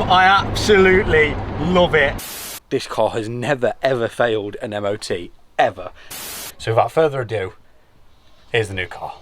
I absolutely love it. This car has never ever failed an MOT, ever. So without further ado, here's the new car.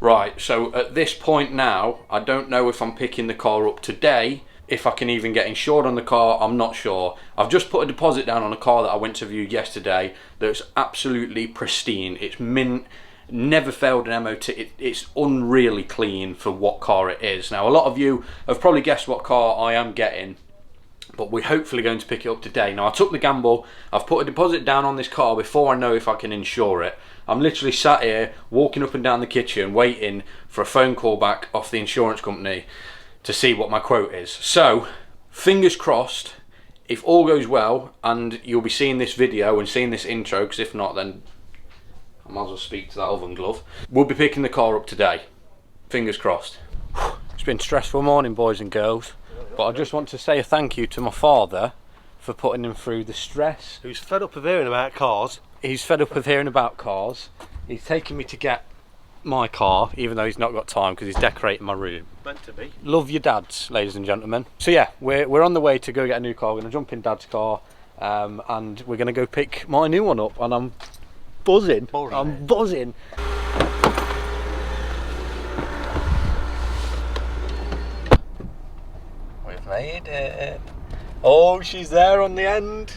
Right, so at this point now, I don't know if I'm picking the car up today, if I can even get insured on the car, I'm not sure. I've just put a deposit down on a car that I went to view yesterday that's absolutely pristine. It's mint, never failed an MOT, it's unreally clean for what car it is. Now, a lot of you have probably guessed what car I am getting, but we're hopefully going to pick it up today. Now, I took the gamble, I've put a deposit down on this car before I know if I can insure it. I'm literally sat here, walking up and down the kitchen, waiting for a phone call back off the insurance company to see what my quote is. So, fingers crossed, if all goes well, and you'll be seeing this video and seeing this intro, because if not, then I might as well speak to that oven glove. We'll be picking the car up today. Fingers crossed. It's been a stressful morning, boys and girls, but I just want to say a thank you to my father for putting him through the stress. Who's fed up of hearing about cars. He's fed up of hearing about cars. He's taken me to get my car, even though he's not got time because he's decorating my room. Meant to be. Love your dads, ladies and gentlemen. So yeah, we're on the way to go get a new car. We're going to jump in dad's car and we're going to go pick my new one up, and I'm buzzing. I'm buzzing. We've made it. Oh, she's there on the end.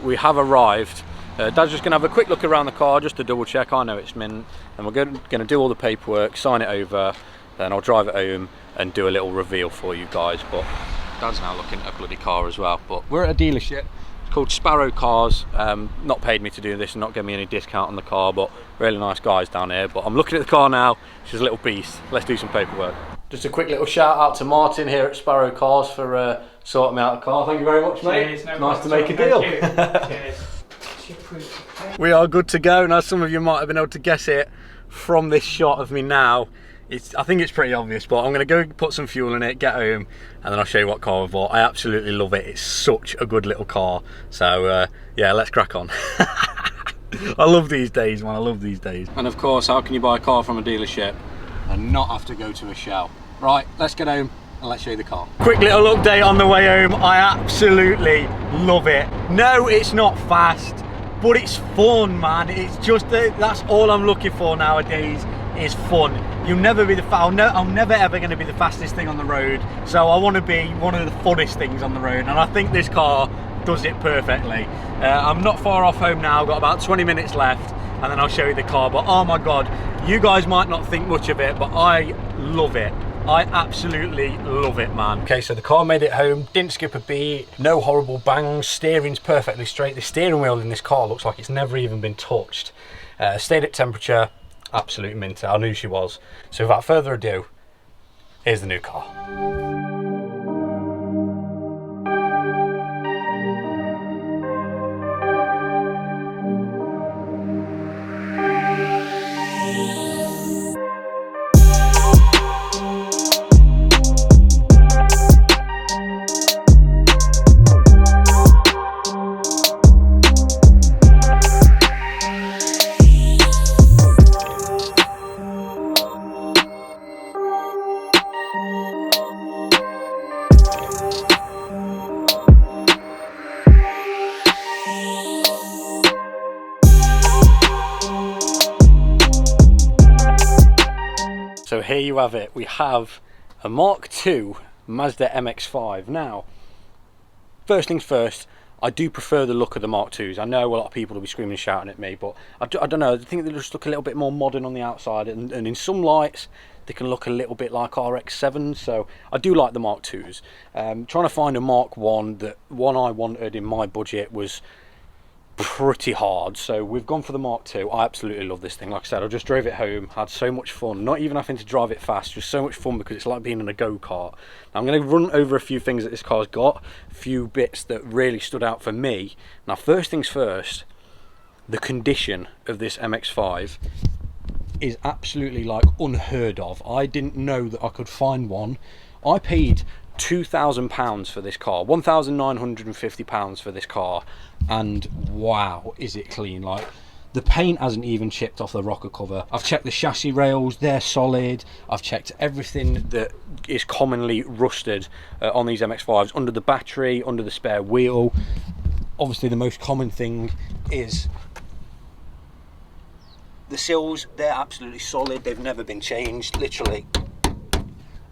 We have arrived. Dad's just going to have a quick look around the car just to double check. I know it's mint, and we're going to do all the paperwork, sign it over, then I'll drive it home and do a little reveal for you guys. But Dad's now looking at a bloody car as well. But we're at a dealership. It's called Sparrow Cars. Not paid me to do this and not give me any discount on the car, but really nice guys down here. But I'm looking at the car now. She's a little beast. Let's do some paperwork. Just a quick little shout out to Martin here at Sparrow Cars for sorting me out the car. Thank you very much, mate. Cheers, no nice to make a deal. Cheers. We are good to go. Now, some of you might have been able to guess it from this shot of me now. I think it's pretty obvious, but I'm going to go put some fuel in it, get home, and then I'll show you what car I bought. I absolutely love it. It's such a good little car. So yeah, let's crack on. I love these days, man. I love these days. And of course, how can you buy a car from a dealership and not have to go to a show? Right, let's get home and let's show you the car. Quick little update on the way home. I absolutely love it. No, it's not fast, but it's fun, man. It's just that's all I'm looking for nowadays is fun. You'll never be I'm never ever going to be the fastest thing on the road, so I want to be one of the funnest things on the road, and I think this car does it perfectly. I'm not far off home now, got about 20 minutes left, and then I'll show you the car. But oh my god, you guys might not think much of it, but I love it. I absolutely love it, man. Okay, so the car made it home, didn't skip a beat, no horrible bangs, steering's perfectly straight. The steering wheel in this car looks like it's never even been touched. Stayed at temperature, absolute minter. I knew she was. So without further ado, here's the new car. So here you have it. We have a Mark II Mazda MX-5. Now, first things first, I do prefer the look of the Mark IIs. I know a lot of people will be screaming and shouting at me, but I don't know, I think they just look a little bit more modern on the outside, and in some lights they can look a little bit like RX-7s, so I do like the Mark IIs. Trying to find a Mark I, that one I wanted in my budget was pretty hard, so we've gone for the Mark II. I absolutely love this thing. Like I said, I just drove it home, had so much fun, not even having to drive it fast, just so much fun because it's like being in a go-kart. Now I'm going to run over a few things that this car's got, a few bits that really stood out for me. Now first things first, the condition of this MX-5 is absolutely like unheard of. I didn't know that I could find one. I paid £2,000 for this car, £1,950 for this car, and wow, is it clean. Like, the paint hasn't even chipped off the rocker cover. I've checked the chassis rails, they're solid. I've checked everything that is commonly rusted on these MX-5s, under the battery, under the spare wheel. Obviously the most common thing is the sills. They're absolutely solid, they've never been changed, literally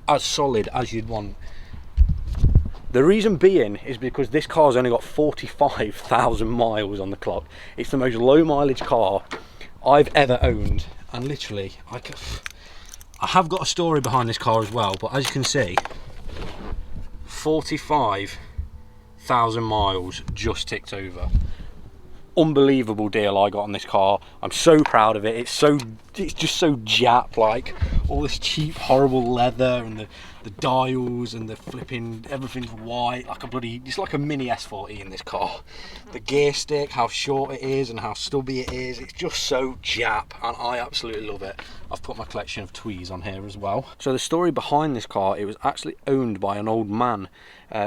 as solid as you'd want. The reason being is because this car's only got 45,000 miles on the clock. It's the most low mileage car I've ever owned, and literally I have got a story behind this car as well, but as you can see, 45,000 miles just ticked over. Unbelievable deal I got on this car. I'm so proud of it. It's just so Jap, like all this cheap horrible leather and the dials and the flipping, everything's white, like a bloody, it's like a mini S40 in this car. The gear stick, how short it is and how stubby it is, it's just so Jap, and I absolutely love it. I've put my collection of Tweez on here as well. So the story behind this car, it was actually owned by an old man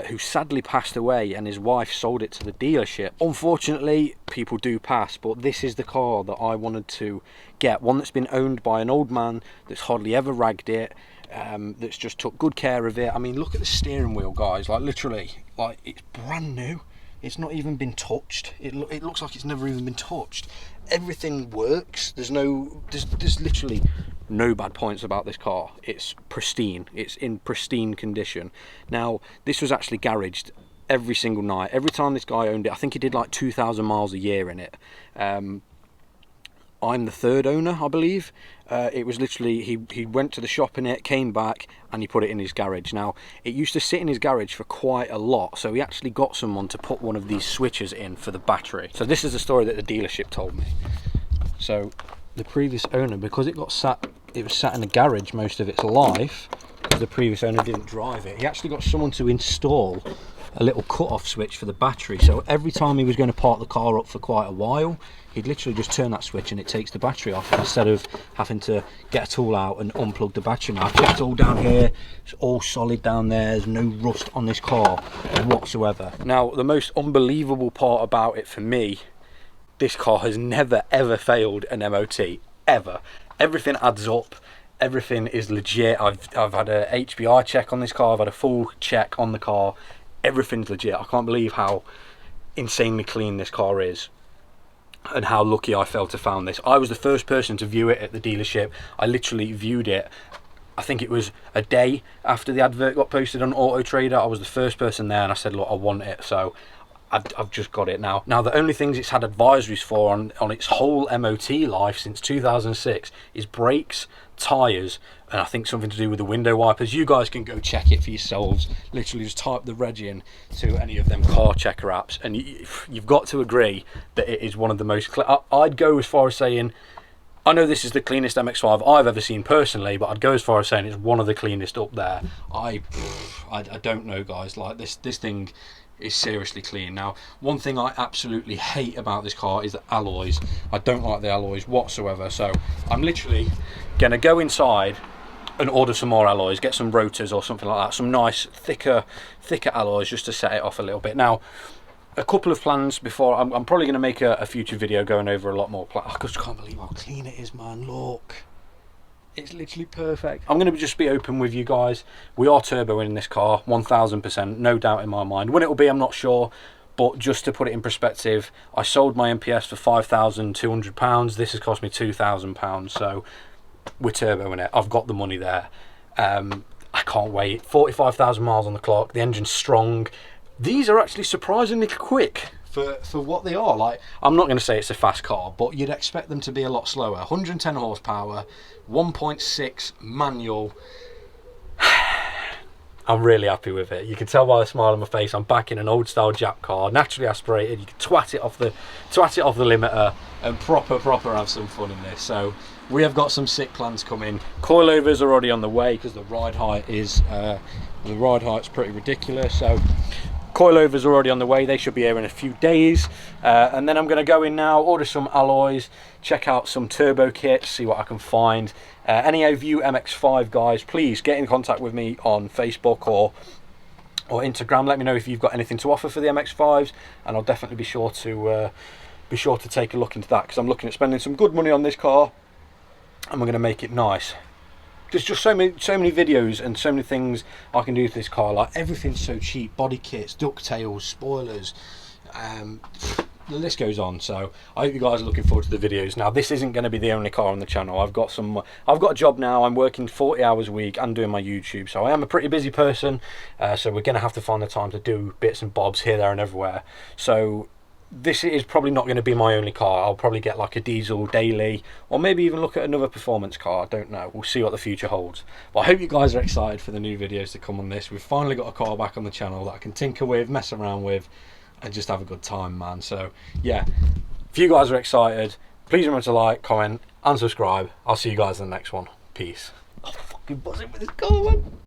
who sadly passed away, and his wife sold it to the dealership. Unfortunately, people do pass, but this is the car that I wanted to get, one that's been owned by an old man that's hardly ever ragged it, that's just took good care of it. I mean, look at the steering wheel, guys, like literally, like it's brand new. It's not even been touched. It looks like it's never even been touched. Everything works. There's literally no bad points about this car. It's pristine. It's in pristine condition. Now, this was actually garaged every single night. Every time this guy owned it, I think he did like 2,000 miles a year in it. I'm the third owner, I believe. It was literally, he went to the shop in it, came back, and he put it in his garage. Now, it used to sit in his garage for quite a lot, so he actually got someone to put one of these switches in for the battery. So this is the story that the dealership told me. So the previous owner, because it was sat in the garage most of its life, because the previous owner didn't drive it, he actually got someone to install a little cut-off switch for the battery. So every time he was going to park the car up for quite a while, he'd literally just turn that switch and it takes the battery off, instead of having to get a tool out and unplug the battery. Now, I've checked all down here, it's all solid down there, there's no rust on this car whatsoever. Now, the most unbelievable part about it for me, this car has never ever failed an MOT, ever. Everything adds up, everything is legit. I've had a HPI check on this car, I've had a full check on the car, everything's legit. I can't believe how insanely clean this car is, and how lucky I felt to found this. I was the first person to view it at the dealership. I literally viewed it, I think it was a day after the advert got posted on Auto Trader. I was the first person there, and I said, look, I want it, so I've just got it now. Now, the only things it's had advisories for on its whole MOT life since 2006 is brakes, tyres, and I think something to do with the window wipers. You guys can go check it for yourselves. Literally just type the reg in to any of them car checker apps, and you've got to agree that it is one of the most I'd go as far as saying, I know this is the cleanest MX-5 I've ever seen personally, but I'd go as far as saying it's one of the cleanest up there. I don't know, guys, like this thing is seriously clean. Now, one thing I absolutely hate about this car is the alloys. I don't like the alloys whatsoever, so I'm literally gonna go inside and order some more alloys, get some rotors or something like that, some nice thicker alloys, just to set it off a little bit. Now, a couple of plans before, I'm probably going to make a future video going over a lot more I just can't believe how clean it is, man. Look, it's literally perfect. I'm going to just be open with you guys. We are turboing in this car, 1000%, no doubt in my mind. When it will be, I'm not sure, but just to put it in perspective, I sold my MPS for £5,200. This has cost me £2,000, so we're turboing it. I've got the money there. I can't wait. 45,000 miles on the clock, the engine's strong. These are actually surprisingly quick for what they are. Like, I'm not going to say it's a fast car, but you'd expect them to be a lot slower. 110 horsepower, 1.6 manual. I'm really happy with it. You can tell by the smile on my face, I'm back in an old style Jap car, naturally aspirated. You can twat it off the limiter and proper have some fun in this. So we have got some sick plans coming. Coilovers are already on the way because the ride height is the ride height's pretty ridiculous. So Coilovers are already on the way, they should be here in a few days. And then I'm going to go in now, order some alloys, check out some turbo kits, see what I can find. Any of you MX5 guys, please get in contact with me on Facebook or Instagram. Let me know if you've got anything to offer for the MX5s, and I'll definitely be sure to take a look into that, because I'm looking at spending some good money on this car, and we're going to make it nice. There's just so many videos and so many things I can do with this car. Like, everything's so cheap: body kits, ducktails, spoilers, the list goes on. So I hope you guys are looking forward to the videos. Now, this isn't going to be the only car on the channel. I've got a job now. I'm working 40 hours a week and doing my YouTube, so I am a pretty busy person. So we're going to have to find the time to do bits and bobs here, there and everywhere. So this is probably not going to be my only car. I'll probably get like a diesel daily, or maybe even look at another performance car. I don't know. We'll see what the future holds. But I hope you guys are excited for the new videos to come on this. We've finally got a car back on the channel that I can tinker with, mess around with, and just have a good time, man. So yeah, if you guys are excited, please remember to like, comment and subscribe. I'll see you guys in the next one. Peace. I'm fucking buzzing with this car, man.